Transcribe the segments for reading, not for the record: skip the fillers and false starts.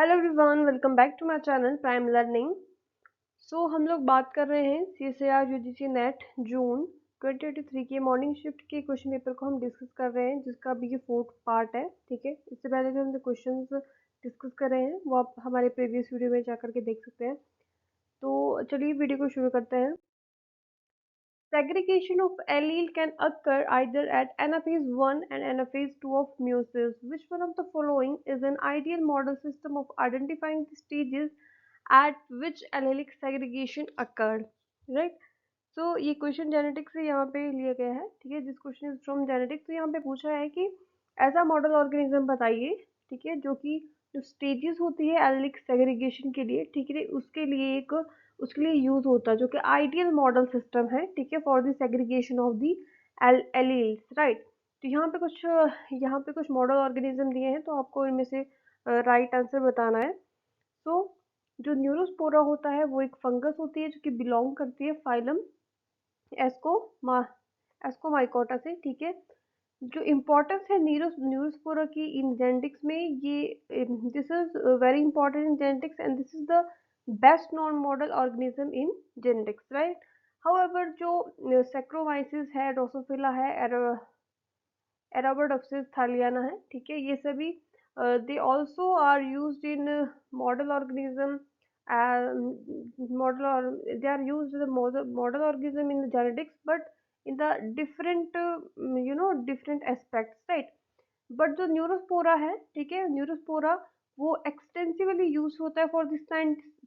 Hello everyone, welcome back to my channel prime learning. हम लोग बात कर रहे हैं सीएसआईआर यूजीसी नेट जून 2023 के मॉर्निंग शिफ्ट के क्वेश्चन पेपर को हम डिस्कस कर रहे हैं, जिसका अभी ये फोर्थ पार्ट है। ठीक है, इससे पहले जो हम क्वेश्चन डिस्कस कर रहे हैं वो आप हमारे प्रीवियस वीडियो में जा करके देख सकते हैं। तो चलिए वीडियो को शुरू करते हैं। Segregation of allele can occur either at anaphase 1 and anaphase 2 of meiosis. Which one of the following is an ideal model system of identifying the stages at which allelic segregation occurred? Right? So ये question genetics से यहाँ पे लिया गया है। ठीक है, this question is from genetics. तो यहाँ पे पूछा है कि ऐसा मॉडल ऑर्गेनिज्म बताइए, ठीक है, जो कि जो स्टेजेस होती है एलिक सेग्रीगेशन के लिए, ठीक है, उसके लिए यूज होता है, जो कि आइडियल मॉडल सिस्टम है, ठीक है, for the segregation of the alleles, right. तो यहाँ पे कुछ मॉडल ऑर्गेनिज्म दिए हैं, तो आपको इनमें से राइट आंसर बताना है। तो जो न्यूरोस्पोरा होता है वो एक फंगस होती है जो कि बिलोंग करती है फाइलम एस्को एस्कोमाइकोटा से। ठीक है, जो इम्पोर्टेंस है न्यूरोस्पोरा की इन जेनेटिक्स में, ये this is very important in genetics and this is the best known model organism in genetics, right. However जो सैक्रोमाइसिस है, ड्रोसोफिला है, एराबोडोप्सिस थालियाना है, ठीक है, ये सभी they also are used in model organism model or they are used as a model organism in the genetics, but in the different different aspects, right। But जो Neurospora है, ठीक है, न्यूरोस्पोरा वो एक्सटेंसिवली यूज होता है for the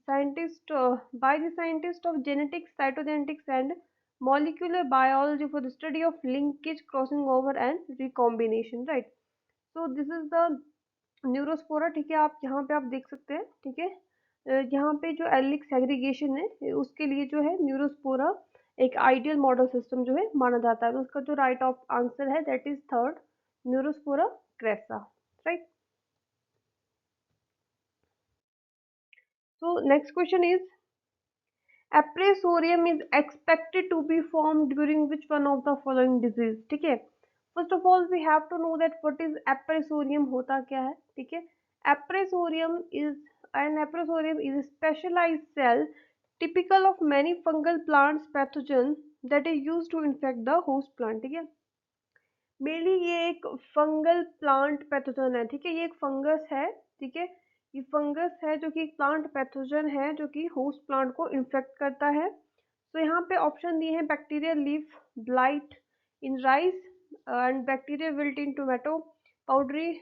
scientist by the scientist of genetics, cytogenetics and molecular biology for the study of linkage, crossing over and recombination, right. So this is the Neurospora. ठीक है, आप यहाँ पे आप देख सकते हैं। ठीक है, यहाँ पे जो एलिक सेग्रीगेशन है उसके लिए जो है न्यूरोस्पोरा एक आइडियल मॉडल सिस्टम जो है माना जाता है। तो उसका जो राइट ऑफ आंसर है that is third, Neurospora crassa, right. So next question is Aprosorium is expected to be formed during which one of the following disease? ठीक है, first of all we have to know that what is appressorium, होता क्या है। ठीक है, appressorium is appressorium is specialized cell typical of many fungal plants pathogen that is used to infect the host plant। ठीक है, mainly ये एक fungal plant pathogen है। ठीक है, ये एक फंगस है। ठीक है, ये फंगस है जो कि एक प्लांट पैथोजन है जो कि होस्ट प्लांट को इन्फेक्ट करता है। तो यहाँ पे ऑप्शन दिए हैं bacterial leaf blight in rice and bacterial wilt in tomato, powdery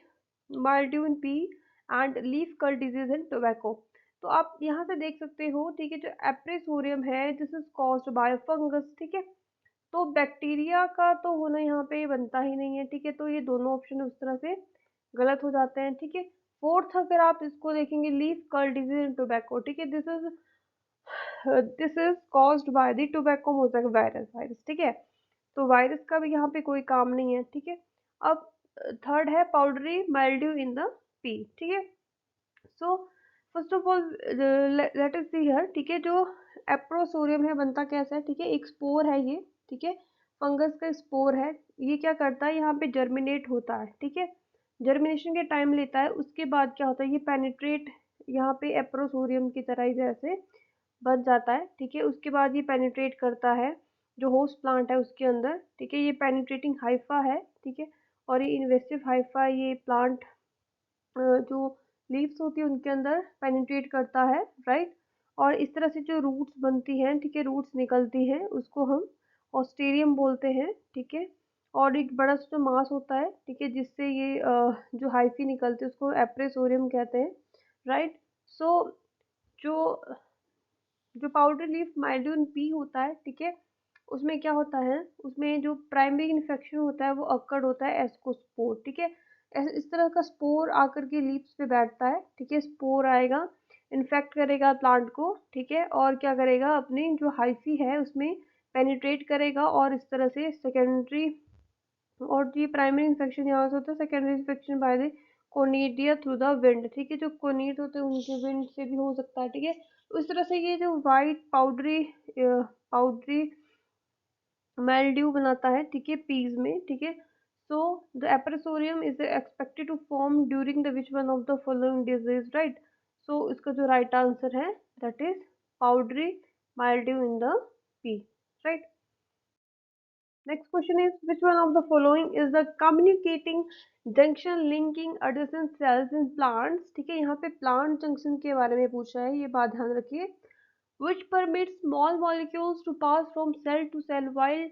mildew in P and leaf curl disease in tobacco. तो आप यहाँ से देख सकते हो, ठीक है, जो एप्रेसोरियम है this is caused by fungus. ठीक है, तो बैक्टीरिया का तो होना यहाँ पे बनता ही नहीं है। ठीक है, तो ये दोनों ऑप्शन उस तरह से गलत हो जाते हैं। ठीक है, फोर्थ अगर आप इसको देखेंगे leaf curl disease in tobacco, ठीक है, this is caused by the tobacco mosaic virus. ठीक है, तो वायरस का भी यहाँ पे कोई काम नहीं है। ठीक है, अब थर्ड है powdery mildew in the P. ठीक है, so first of all let us C here. ठीक है, जो एप्रोसोरियम है बनता कैसा है। ठीक है, एक स्पोर है ये। ठीक है, फंगस का स्पोर है। ये क्या करता है, यहाँ पे जर्मिनेट होता है। ठीक है, जर्मिनेशन के टाइम लेता है, उसके बाद क्या होता है, ये पेनिट्रेट यहाँ पे एप्रोसोरियम की तरह ही जैसे बन जाता है। ठीक है, उसके बाद ये पेनिट्रेट करता है जो होस्ट प्लांट है उसके अंदर। ठीक है, ये पेनिट्रेटिंग हाइफा है। ठीक है, और ये इन्वेसिव हाइफा ये प्लांट जो लीव्स होती है उनके अंदर पेनिट्रेट करता है, राइट। और इस तरह से जो रूट्स बनती हैं, ठीक है, रूट्स निकलती हैं, उसको हम ऑस्टेरियम बोलते हैं। ठीक है, और एक बड़ा सा जो मास होता है, ठीक है, जिससे ये जो हाइफी निकलती है उसको एप्रेसोरियम कहते हैं, राइट। सो जो जो पाउडर लीफ माइल्ड्यून पी होता है, ठीक है, उसमें क्या होता है, उसमें जो प्राइमरी इन्फेक्शन होता है वो अक्कड़ होता है एस्कोस्पोर। ठीक है, इस तरह का स्पोर आकर के लीव्स पे बैठता है। ठीक है, स्पोर आएगा, इन्फेक्ट करेगा प्लांट को। ठीक है, और क्या करेगा, अपनी जो हाइफी है उसमें पेनिट्रेट करेगा, और इस तरह से सेकेंडरी, और ये प्राइमरी इन्फेक्शन यहाँ से होता है, secondary infection by the conidia through the wind. ठीक है, जो कोनिड होते हैं उनके विंड से भी हो सकता है। ठीक है, तो इस तरह से ये जो वाइट पाउडरी मेल्ड्यू बनाता है, ठीक है, पीज में। ठीक है, so the appressorium is expected to form during the which one of the following disease, right. So इसका जो राइट आंसर है that is powdery mildew in the pea, right. Next question is which one of the following is the communicating junction linking adjacent cells in plants? ठीक है, यहाँ पे plant junction के बारे में पूछा है, ये बात ध्यान रखिए। Which permits small molecules to pass from cell to cell while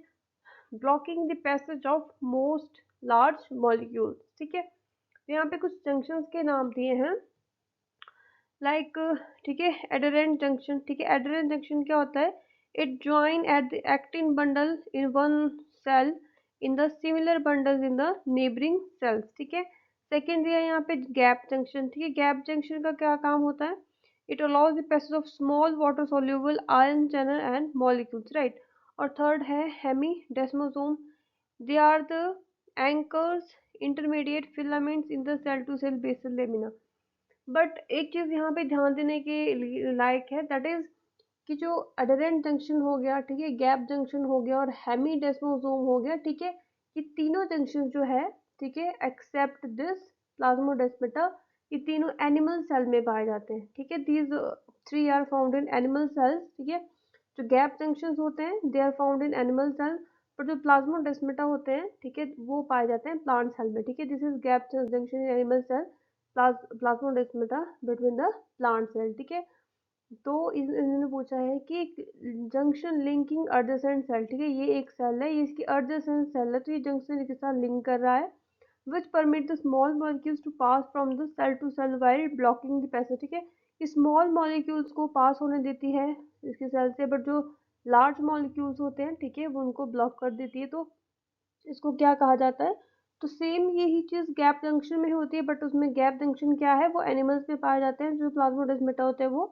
blocking the passage of most large molecules? ठीक है, तो यहाँ पे कुछ junctions के नाम दिए हैं लाइक ठीक है, एडरेंट जंक्शन। ठीक है, एडरेंट जंक्शन क्या होता है? It join at the actin bundle in one cell in the similar bundles in the neighbouring cells. ठीक है, सेकेंड दिया यहाँ पे गैप जंक्शन। ठीक है, गैप जंक्शन का क्या काम होता है? It allows the passage of small water soluble ion channel and molecules, right. और थर्ड है hemidesmosome, they are the anchors intermediate filaments in the cell to cell basal lamina. But एक चीज यहाँ पे ध्यान देने के लायक है, दैट इज कि जो अडरेंट जंक्शन हो गया, ठीक है, गैप जंक्शन हो गया और हेमीडेस्मोसोम हो गया, ठीक है, ये तीनों जंक्शन जो है, ठीक है, एक्सेप्ट दिस प्लाज्मोडेस्माटा, ये तीनों एनिमल सेल में पाए जाते हैं। ठीक है, these three are found in animal cells. ठीक है, जो गैप जंक्शन होते हैं they are found in animal cell, पर जो प्लाज्मोडेस्माटा होते हैं, ठीक है, वो पाए जाते हैं प्लांट सेल में। ठीक है, this is gap junction in animal cell, plasmodesmata between the plant cell. ठीक है, तो इन्होंने पूछा है कि जंक्शन लिंकिंग एडजेसेंट सेल, ठीक है, ये एक सेल है, ये इसकी एडजेसेंट सेल है, तो ये जंक्शन के साथ लिंक कर रहा है। Which permit the small molecules to pass from the cell to cell while blocking the passage. ठीक है, ये स्मॉल मॉलिक्यूल्स को पास होने देती है इसके सेल से, बट जो लार्ज मॉलिक्यूल्स होते हैं, ठीक है, वो उनको ब्लॉक कर देती है। तो इसको क्या कहा जाता है? तो सेम यही चीज गैप जंक्शन में होती है, बट उसमें गैप जंक्शन क्या है, वो एनिमल्स में पाए जाते हैं, जो प्लाज्मोडेस्माटा होते हैं वो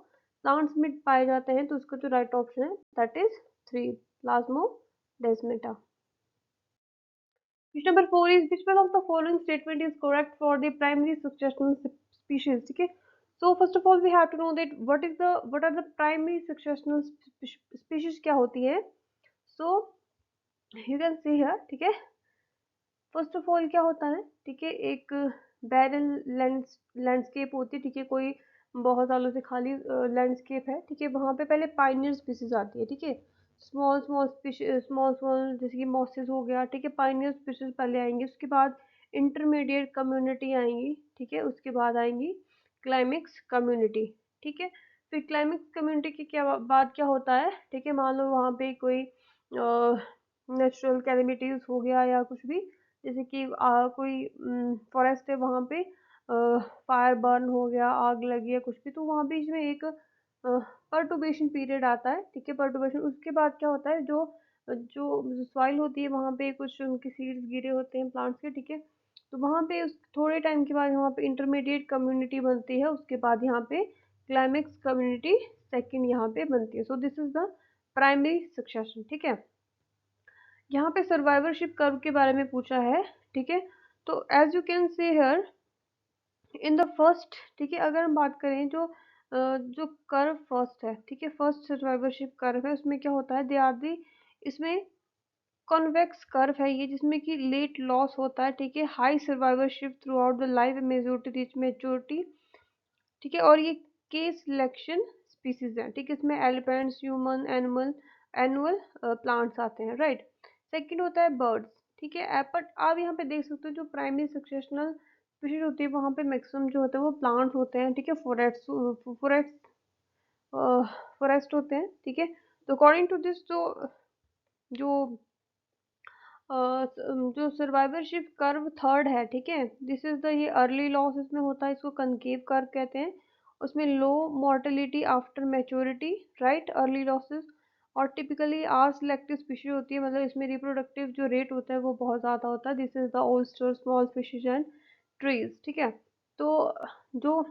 प्लांट्स में पाए जाते हैं। तो इसका जो राइट ऑप्शन है that is 3, plasmodesmata. Question number 4 is which one of the following statement is correct for the primary successional species. ठीक है, so first of all we have to know that what are the primary successional species, क्या होती है। So you can see here, ठीक है, first of all क्या होता है, ठीक है, एक बैरन लैंडस्केप होती है, ठीक है, कोई बहुत सालों से खाली लैंडस्केप है, ठीक है, वहाँ पे पहले पाइनियर स्पीसीज आती है। ठीक है, स्मॉल स्मॉल स्मॉल स्मॉल जैसे कि मॉसेस हो गया, ठीक है, पाइनियर स्पीसीज पहले आएंगे, उसके बाद इंटरमीडिएट कम्युनिटी आएंगी, ठीक है, उसके बाद आएंगी क्लाइमेक्स कम्युनिटी। ठीक है, फिर क्लाइमेक्स कम्युनिटी के क्या बाद क्या होता है, ठीक है, मान लो वहाँ पे कोई नेचुरल कैलेमिटीज हो गया या कुछ भी, जैसे कि कोई फॉरेस्ट है, वहाँ पे फायर बर्न हो गया, आग लगी है कुछ भी, तो वहाँ बीच में एक पर्टुर्बेशन पीरियड आता है। ठीक है, पर्टुर्बेशन, उसके बाद क्या होता है, जो जो सॉइल होती है वहाँ पे कुछ उनके सीड्स गिरे होते हैं प्लांट्स के, ठीक है, तो वहाँ पे उस थोड़े टाइम के बाद यहाँ पे इंटरमीडिएट कम्युनिटी बनती है, उसके बाद यहाँ पे क्लाइमेक्स कम्युनिटी सेकंड यहाँ पे बनती है। So this is the primary succession. ठीक है, यहाँ पे सर्वाइवरशिप कर्व के बारे में पूछा है। ठीक है, तो as you can see here in the first, ठीक है, अगर हम बात करें जो कर्व फर्स्ट है, ठीक है, फर्स्ट सर्वाइवरशिप कर्व है, उसमें क्या होता है, दे आर दी, इसमें कॉन्वेक्स कर्व है ये, जिसमें कि लेट लॉस होता है। ठीक है, high survivorship through out the life, majority reach maturity. ठीक है, और ये के सिलेक्शन स्पीसीज है। ठीक है, इसमें elephants, human, animal, annual plants आते हैं, राइट। सेकंड होता है बर्ड्स। ठीक है, बट आप यहाँ पे देख सकते हो जो प्राइमरी सक्सेशनल स्पीशीज होती है वहाँ पे मैक्सिमम जो होता है वो प्लांट्स होते हैं। ठीक है, फॉरेस्ट होते हैं। ठीक है, तो अकॉर्डिंग टू दिस जो जो सर्वाइवरशिप कर्व थर्ड है, ठीक है, दिस इज द, ये अर्ली लॉस इसमें होता है, इसको कनकेव कर्व कहते हैं। उसमें low mortality after maturity, right, early losses, और टिपिकली आर सिलेक्टिव स्पीशीज होती है, मतलब इसमें रिप्रोडक्टिव जो रेट होता है वो बहुत ज़्यादा होता है। This is the oyster, small fishes and trees. ठीक है, तो जो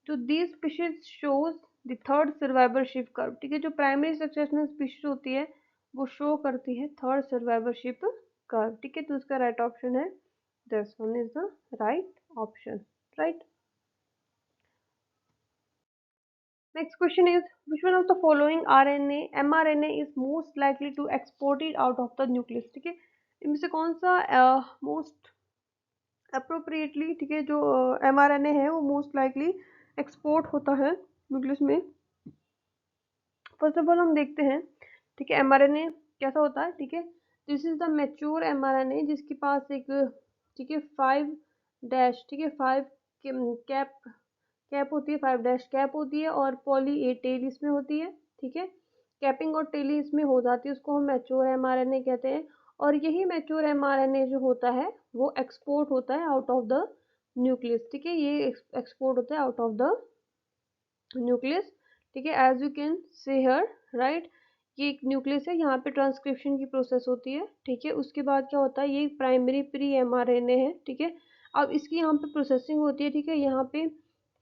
जो these species shows the third survivorship curve. ठीक है, जो प्राइमरी सक्सेशनल स्पीशीज होती है वो शो करती है थर्ड सर्वाइवरशिप कर्व। ठीक है, तो उसका राइट ऑप्शन है, this one is the right option, right. Next question is which one of the following RNA mRNA is most likely to exported out of the nucleus. ठीक है, इनमें से कौन सा मोस्ट अप्रोप्रिएटली, ठीक है, जो एमआरएनए है वो मोस्ट लाइकली एक्सपोर्ट होता है न्यूक्लियस में। फर्स्ट ऑफ ऑल हम देखते हैं, ठीक है, एमआरएनए कैसा होता है, ठीक है। This is the mature mRNA जिसके पास एक, ठीक है, 5 डैश, ठीक है, 5 कैप कैप होती है, 5 डैश कैप होती है और पॉली ए टेल इसमें होती है, ठीक है। कैपिंग और टेलिंग इसमें हो जाती है, उसको हम मैच्योर एमआरएनए कहते हैं। और यही मैच्योर एमआरएनए जो होता है वो एक्सपोर्ट होता है आउट ऑफ द न्यूक्लियस, ठीक है, ये एक्सपोर्ट होता है आउट ऑफ द न्यूक्लियस, ठीक है। As you can say her, right, ये एक न्यूक्लियस है, यहाँ पे ट्रांसक्रिप्शन की प्रोसेस होती है, ठीक है। उसके बाद क्या होता है, ये प्राइमरी प्री एमआरएनए है, ठीक है। अब इसकी यहाँ पे प्रोसेसिंग होती है, ठीक है, यहाँ पे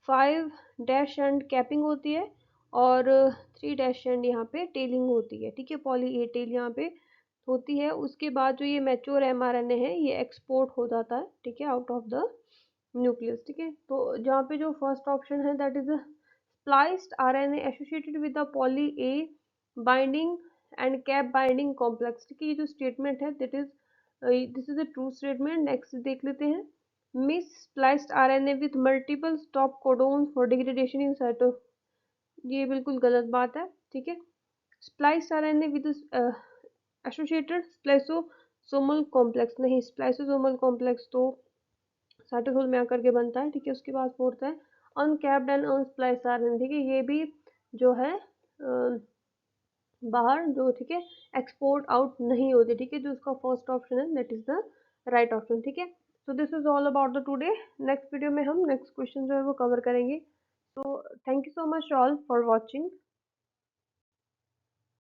5 डैश एंड कैपिंग होती है और 3 डैश एंड यहाँ पे टेलिंग होती है, ठीक है, पॉली ए टेल यहाँ पे होती है। उसके बाद जो ये मैच्योर एमआरएनए है ये एक्सपोर्ट हो जाता है, ठीक है, आउट ऑफ द न्यूक्लियस, ठीक है। तो जहाँ पे जो फर्स्ट ऑप्शन है that is spliced RNA associated with the poly A binding and cap binding complex, ठीक है, ये जो स्टेटमेंट है that is, this is a true statement. Next देख लेते हैं, mis spliced RNA with multiple stop codon for degradation in cyto, ये बिल्कुल गलत बात है, ठीक है। Spliced RNA with associated spliceosomal complex, नहीं, स्प्लाइसोसोमल कॉम्प्लेक्स तो साइटोसोल में आकर के बनता है, ठीक है। उसके बाद फोर्थ है अनकैप्ड एंड अनस्प्लाइस्ड आरएनए, ठीक है, ये भी जो है बाहर जो, ठीक है, एक्सपोर्ट आउट नहीं होते, ठीक है। जो उसका फर्स्ट ऑप्शन है that is the right option, ठीक है। So this is all about the today. Next video में हम नेक्स्ट क्वेश्चन जो है वो कवर करेंगे। तो thank you so much all for watching.